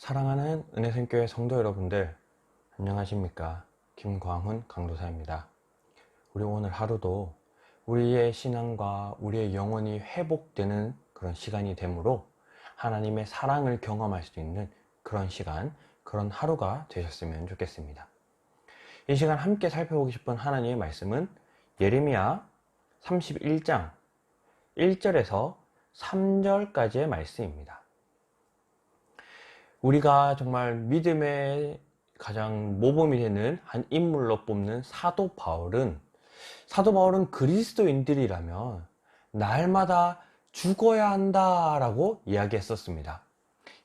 사랑하는 은혜생교회 성도 여러분들, 안녕하십니까? 김광훈 강도사입니다. 우리 오늘 하루도 우리의 신앙과 우리의 영혼이 회복되는 그런 시간이 되므로 하나님의 사랑을 경험할 수 있는 그런 시간, 그런 하루가 되셨으면 좋겠습니다. 이 시간 함께 살펴보고 싶은 하나님의 말씀은 예레미야 31장 1절에서 3절까지의 말씀입니다. 우리가 정말 믿음의 가장 모범이 되는 한 인물로 뽑는 사도 바울은 그리스도인들이라면 날마다 죽어야 한다라고 이야기했었습니다.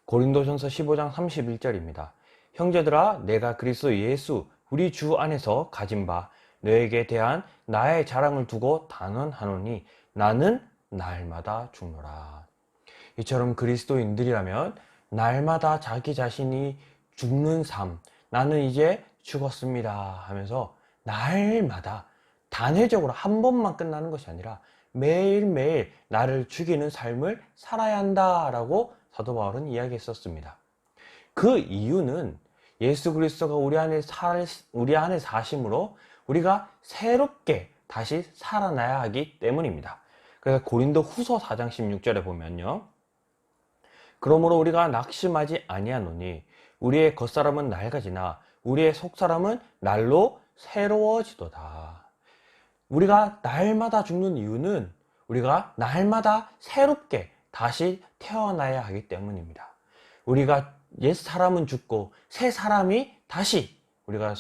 고린도전서 15장 31절입니다. 형제들아, 내가 그리스도 예수 우리 주 안에서 가진 바 너에게 대한 나의 자랑을 두고 단언하노니 나는 날마다 죽노라. 이처럼 그리스도인들이라면 날마다 자기 자신이 죽는 삶, 나는 이제 죽었습니다 하면서 날마다 단회적으로 한 번만 끝나는 것이 아니라 매일매일 나를 죽이는 삶을 살아야 한다라고 사도 바울은 이야기했었습니다. 그 이유는 예수 그리스도가 우리 안에 사심으로 우리가 새롭게 다시 살아나야 하기 때문입니다. 그래서 고린도 후서 4장 16절에 보면요, 그러므로 우리가 낙심하지 아니하노니 우리의 겉사람은 낡아지나 우리의 속사람은 날로 새로워지도다. 우리가 날마다 죽는 이유는 우리가 날마다 새롭게 다시 태어나야 하기 때문입니다. 우리가 옛 사람은 죽고 새 사람이 다시 우리가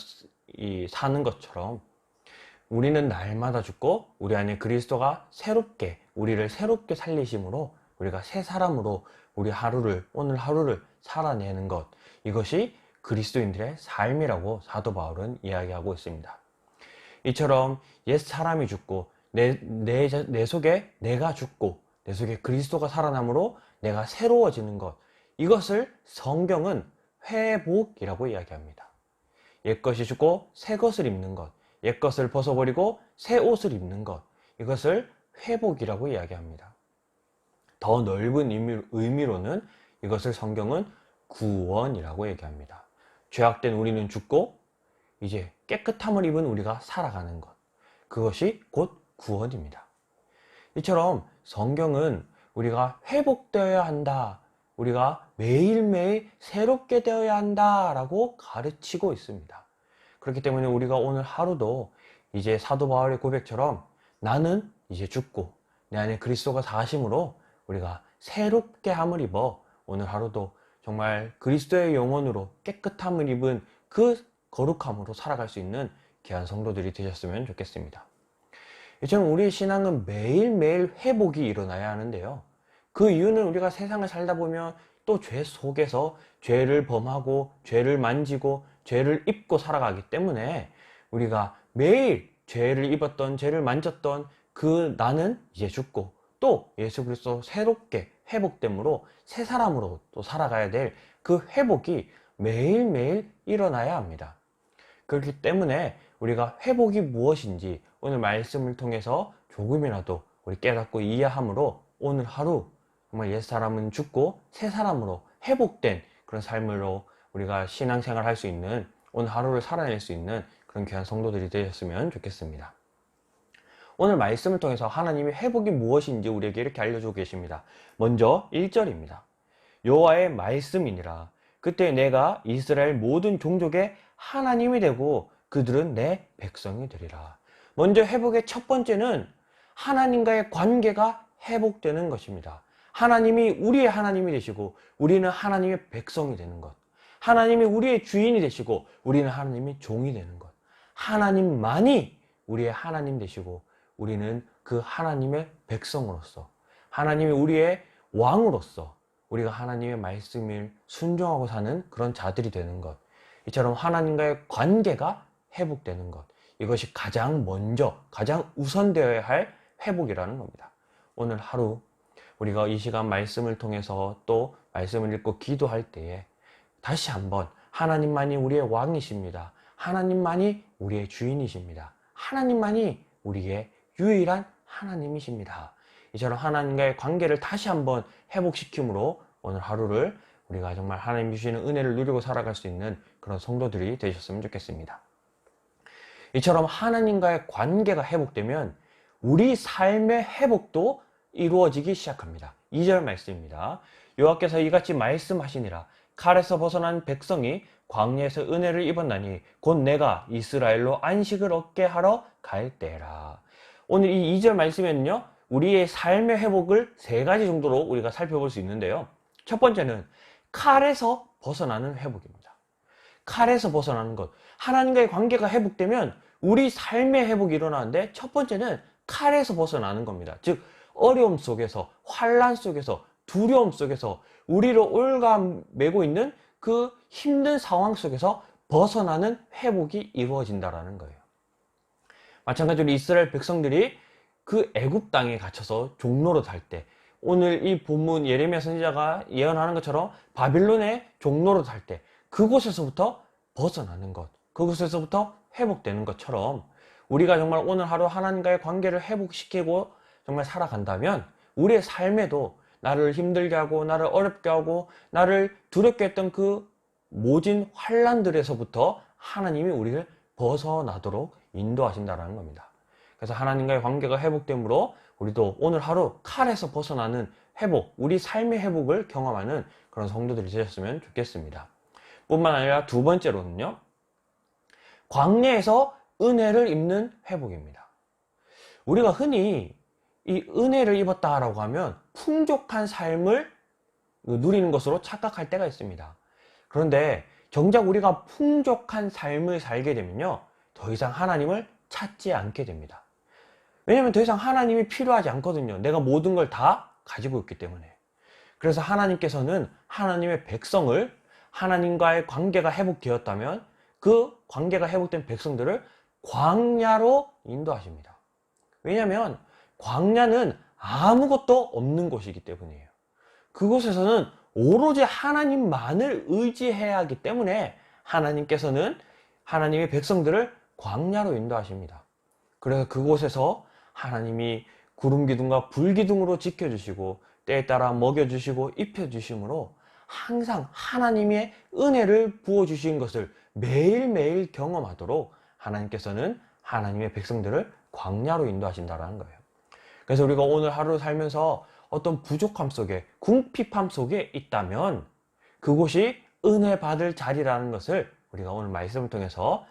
사는 것처럼 우리는 날마다 죽고 우리 안에 그리스도가 새롭게 우리를 새롭게 살리심으로 우리가 새 사람으로 오늘 하루를 살아내는 것, 이것이 그리스도인들의 삶이라고 사도 바울은 이야기하고 있습니다. 이처럼 옛 사람이 죽고 내 속에 내가 죽고 내 속에 그리스도가 살아남으로 내가 새로워지는 것, 이것을 성경은 회복이라고 이야기합니다. 옛것이 죽고 새 것을 입는 것, 옛것을 벗어버리고 새 옷을 입는 것, 이것을 회복이라고 이야기합니다. 더 넓은 의미로는 이것을 성경은 구원이라고 얘기합니다. 죄악된 우리는 죽고 이제 깨끗함을 입은 우리가 살아가는 것, 그것이 곧 구원입니다. 이처럼 성경은 우리가 회복되어야 한다, 우리가 매일매일 새롭게 되어야 한다라고 가르치고 있습니다. 그렇기 때문에 우리가 오늘 하루도 이제 사도 바울의 고백처럼 나는 이제 죽고 내 안에 그리스도가 사심으로 우리가 새롭게 함을 입어 오늘 하루도 정말 그리스도의 영혼으로 깨끗함을 입은 그 거룩함으로 살아갈 수 있는 귀한 성도들이 되셨으면 좋겠습니다. 이처럼 우리의 신앙은 매일매일 회복이 일어나야 하는데요, 그 이유는 우리가 세상을 살다 보면 또 죄 속에서 죄를 범하고 죄를 만지고 죄를 입고 살아가기 때문에 우리가 매일 죄를 입었던, 죄를 만졌던 그 나는 이제 죽고 또 예수 그리스도 새롭게 회복됨으로 새 사람으로 또 살아가야 될 그 회복이 매일매일 일어나야 합니다. 그렇기 때문에 우리가 회복이 무엇인지 오늘 말씀을 통해서 조금이라도 우리 깨닫고 이해함으로 오늘 하루 정말 옛사람은 죽고 새 사람으로 회복된 그런 삶으로 우리가 신앙생활 할 수 있는, 오늘 하루를 살아낼 수 있는 그런 귀한 성도들이 되셨으면 좋겠습니다. 오늘 말씀을 통해서 하나님의 회복이 무엇인지 우리에게 이렇게 알려주고 계십니다. 먼저 1절입니다. 여호와의 말씀이니라. 그때 내가 이스라엘 모든 종족의 하나님이 되고 그들은 내 백성이 되리라. 먼저 회복의 첫 번째는 하나님과의 관계가 회복되는 것입니다. 하나님이 우리의 하나님이 되시고 우리는 하나님의 백성이 되는 것. 하나님이 우리의 주인이 되시고 우리는 하나님의 종이 되는 것. 하나님만이 우리의 하나님 되시고 우리는 그 하나님의 백성으로서, 하나님이 우리의 왕으로서 우리가 하나님의 말씀을 순종하고 사는 그런 자들이 되는 것, 이처럼 하나님과의 관계가 회복되는 것, 이것이 가장 먼저 가장 우선되어야 할 회복이라는 겁니다. 오늘 하루 우리가 이 시간 말씀을 통해서 또 말씀을 읽고 기도할 때에 다시 한번 하나님만이 우리의 왕이십니다. 하나님만이 우리의 주인이십니다. 하나님만이 우리의 유일한 하나님이십니다. 이처럼 하나님과의 관계를 다시 한번 회복시킴으로 오늘 하루를 우리가 정말 하나님 주시는 은혜를 누리고 살아갈 수 있는 그런 성도들이 되셨으면 좋겠습니다. 이처럼 하나님과의 관계가 회복되면 우리 삶의 회복도 이루어지기 시작합니다. 2절 말씀입니다. 여호와께서 이같이 말씀하시니라. 칼에서 벗어난 백성이 광야에서 은혜를 입었나니 곧 내가 이스라엘로 안식을 얻게 하러 갈 때라. 오늘 이 2절 말씀에는요, 우리의 삶의 회복을 세 가지 정도로 우리가 살펴볼 수 있는데요. 첫 번째는 칼에서 벗어나는 회복입니다. 칼에서 벗어나는 것. 하나님과의 관계가 회복되면 우리 삶의 회복이 일어나는데, 첫 번째는 칼에서 벗어나는 겁니다. 즉 어려움 속에서, 환난 속에서, 두려움 속에서 우리를 올가매고 있는 그 힘든 상황 속에서 벗어나는 회복이 이루어진다는 거예요. 마찬가지로 이스라엘 백성들이 그 애굽 땅에 갇혀서 종로로 살 때, 오늘 이 본문 예레미야 선지자가 예언하는 것처럼 바빌론의 종로로 살 때 그곳에서부터 벗어나는 것, 그곳에서부터 회복되는 것처럼 우리가 정말 오늘 하루 하나님과의 관계를 회복시키고 정말 살아간다면 우리의 삶에도 나를 힘들게 하고 나를 어렵게 하고 나를 두렵게 했던 그 모진 환난들에서부터 하나님이 우리를 벗어나도록 인도하신다는 겁니다. 그래서 하나님과의 관계가 회복되므로 우리도 오늘 하루 칼에서 벗어나는 회복, 우리 삶의 회복을 경험하는 그런 성도들이 되셨으면 좋겠습니다. 뿐만 아니라 두 번째로는요, 광야에서 은혜를 입는 회복입니다. 우리가 흔히 이 은혜를 입었다라고 하면 풍족한 삶을 누리는 것으로 착각할 때가 있습니다. 그런데 정작 우리가 풍족한 삶을 살게 되면요, 더 이상 하나님을 찾지 않게 됩니다. 왜냐하면 더 이상 하나님이 필요하지 않거든요. 내가 모든 걸 다 가지고 있기 때문에. 그래서 하나님께서는 하나님의 백성을, 하나님과의 관계가 회복되었다면 그 관계가 회복된 백성들을 광야로 인도하십니다. 왜냐하면 광야는 아무것도 없는 곳이기 때문이에요. 그곳에서는 오로지 하나님만을 의지해야 하기 때문에 하나님께서는 하나님의 백성들을 광야로 인도하십니다. 그래서 그곳에서 하나님이 구름 기둥과 불 기둥으로 지켜주시고 때에 따라 먹여주시고 입혀주심으로 항상 하나님의 은혜를 부어주신 것을 매일매일 경험하도록 하나님께서는 하나님의 백성들을 광야로 인도하신다는 거예요. 그래서 우리가 오늘 하루 살면서 어떤 부족함 속에, 궁핍함 속에 있다면 그곳이 은혜 받을 자리라는 것을 우리가 오늘 말씀을 통해서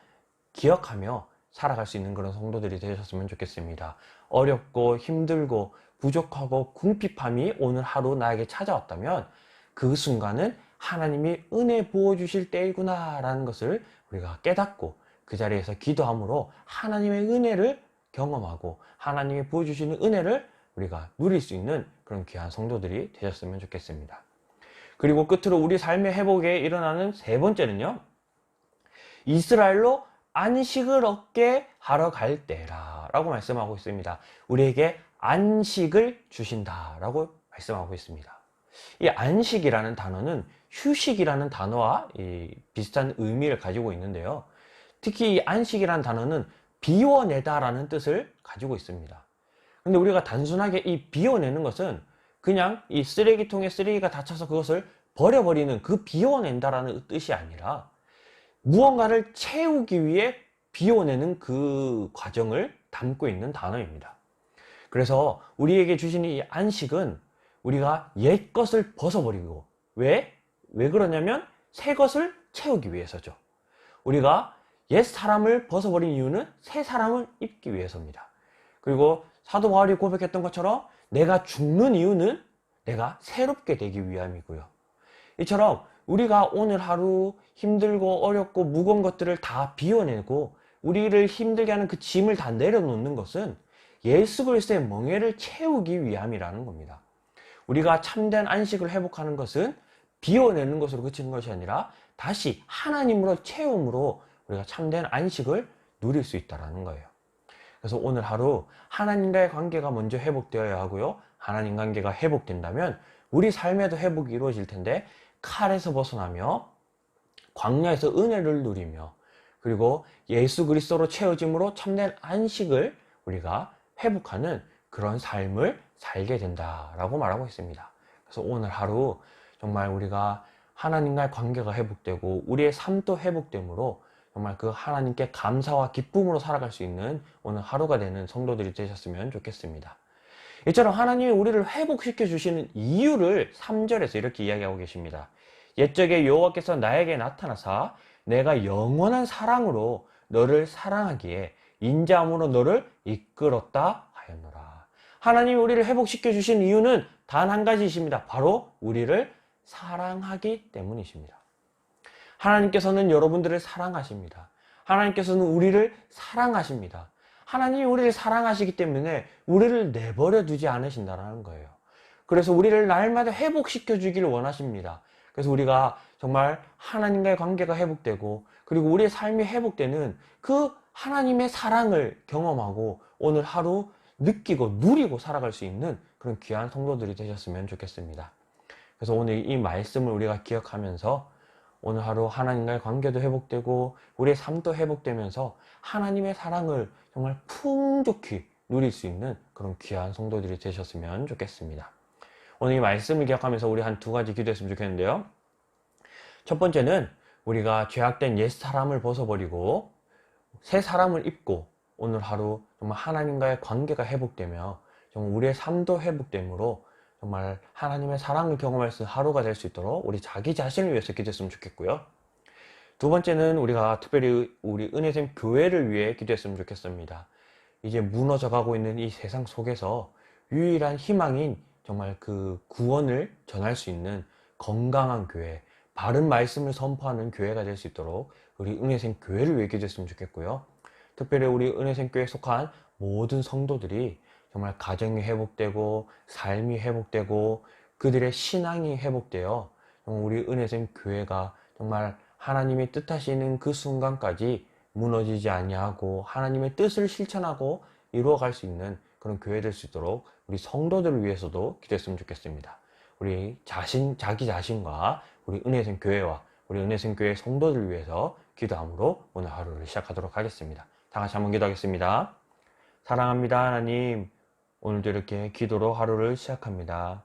기억하며 살아갈 수 있는 그런 성도들이 되셨으면 좋겠습니다. 어렵고 힘들고 부족하고 궁핍함이 오늘 하루 나에게 찾아왔다면 그 순간은 하나님이 은혜 부어주실 때이구나 라는 것을 우리가 깨닫고 그 자리에서 기도함으로 하나님의 은혜를 경험하고 하나님이 부어주시는 은혜를 우리가 누릴 수 있는 그런 귀한 성도들이 되셨으면 좋겠습니다. 그리고 끝으로 우리 삶의 회복에 일어나는 세 번째는요, 이스라엘로 안식을 얻게 하러 갈 때라 라고 말씀하고 있습니다. 우리에게 안식을 주신다 라고 말씀하고 있습니다. 이 안식이라는 단어는 휴식이라는 단어와 비슷한 의미를 가지고 있는데요. 특히 이 안식이라는 단어는 비워내다 라는 뜻을 가지고 있습니다. 근데 우리가 단순하게 이 비워내는 것은 그냥 이 쓰레기통에 쓰레기가 닫혀서 그것을 버려버리는 그 비워낸다라는 뜻이 아니라 무언가를 채우기 위해 비워내는 그 과정을 담고 있는 단어입니다. 그래서 우리에게 주신 이 안식은 우리가 옛 것을 벗어버리고, 왜 그러냐면 새 것을 채우기 위해서죠. 우리가 옛 사람을 벗어버린 이유는 새 사람을 입기 위해서입니다. 그리고 사도 바울이 고백했던 것처럼 내가 죽는 이유는 내가 새롭게 되기 위함이고요. 이처럼 우리가 오늘 하루 힘들고 어렵고 무거운 것들을 다 비워내고 우리를 힘들게 하는 그 짐을 다 내려놓는 것은 예수 그리스도의 멍에를 채우기 위함이라는 겁니다. 우리가 참된 안식을 회복하는 것은 비워내는 것으로 그치는 것이 아니라 다시 하나님으로 채움으로 우리가 참된 안식을 누릴 수 있다는 거예요. 그래서 오늘 하루 하나님과의 관계가 먼저 회복되어야 하고요. 하나님 관계가 회복된다면 우리 삶에도 회복이 이루어질 텐데, 칼에서 벗어나며 광야에서 은혜를 누리며 그리고 예수 그리스도로 채워짐으로 참된 안식을 우리가 회복하는 그런 삶을 살게 된다라고 말하고 있습니다. 그래서 오늘 하루 정말 우리가 하나님과의 관계가 회복되고 우리의 삶도 회복되므로 정말 그 하나님께 감사와 기쁨으로 살아갈 수 있는 오늘 하루가 되는 성도들이 되셨으면 좋겠습니다. 이처럼 하나님이 우리를 회복시켜 주시는 이유를 3절에서 이렇게 이야기하고 계십니다. 옛적에 여호와께서 나에게 나타나사 내가 영원한 사랑으로 너를 사랑하기에 인자함으로 너를 이끌었다 하였노라. 하나님이 우리를 회복시켜 주신 이유는 단 한 가지이십니다. 바로 우리를 사랑하기 때문이십니다. 하나님께서는 여러분들을 사랑하십니다. 하나님께서는 우리를 사랑하십니다. 하나님이 우리를 사랑하시기 때문에 우리를 내버려 두지 않으신다는 거예요. 그래서 우리를 날마다 회복시켜 주기를 원하십니다. 그래서 우리가 정말 하나님과의 관계가 회복되고 그리고 우리의 삶이 회복되는 그 하나님의 사랑을 경험하고 오늘 하루 느끼고 누리고 살아갈 수 있는 그런 귀한 성도들이 되셨으면 좋겠습니다. 그래서 오늘 이 말씀을 우리가 기억하면서 오늘 하루 하나님과의 관계도 회복되고 우리의 삶도 회복되면서 하나님의 사랑을 정말 풍족히 누릴 수 있는 그런 귀한 성도들이 되셨으면 좋겠습니다. 오늘 이 말씀을 기억하면서 우리 한 두 가지 기도했으면 좋겠는데요. 첫 번째는 우리가 죄악된 옛 사람을 벗어버리고 새 사람을 입고 오늘 하루 정말 하나님과의 관계가 회복되며 정말 우리의 삶도 회복되므로 정말 하나님의 사랑을 경험할 수 있는 하루가 될 수 있도록 우리 자기 자신을 위해서 기도했으면 좋겠고요. 두 번째는 우리가 특별히 우리 은혜샘 교회를 위해 기도했으면 좋겠습니다. 이제 무너져 가고 있는 이 세상 속에서 유일한 희망인 정말 그 구원을 전할 수 있는 건강한 교회, 바른 말씀을 선포하는 교회가 될 수 있도록 우리 은혜샘 교회를 위해 기도했으면 좋겠고요. 특별히 우리 은혜샘 교회에 속한 모든 성도들이 정말 가정이 회복되고 삶이 회복되고 그들의 신앙이 회복되어 우리 은혜샘 교회가 정말 하나님의 뜻하시는 그 순간까지 무너지지 아니하고 하나님의 뜻을 실천하고 이루어갈 수 있는 그런 교회 될 수 있도록 우리 성도들을 위해서도 기도했으면 좋겠습니다. 우리 자기 자신과 우리 은혜샘 교회와 우리 은혜샘 교회 성도들을 위해서 기도함으로 오늘 하루를 시작하도록 하겠습니다. 다 같이 한번 기도하겠습니다. 사랑합니다 하나님, 오늘도 이렇게 기도로 하루를 시작합니다.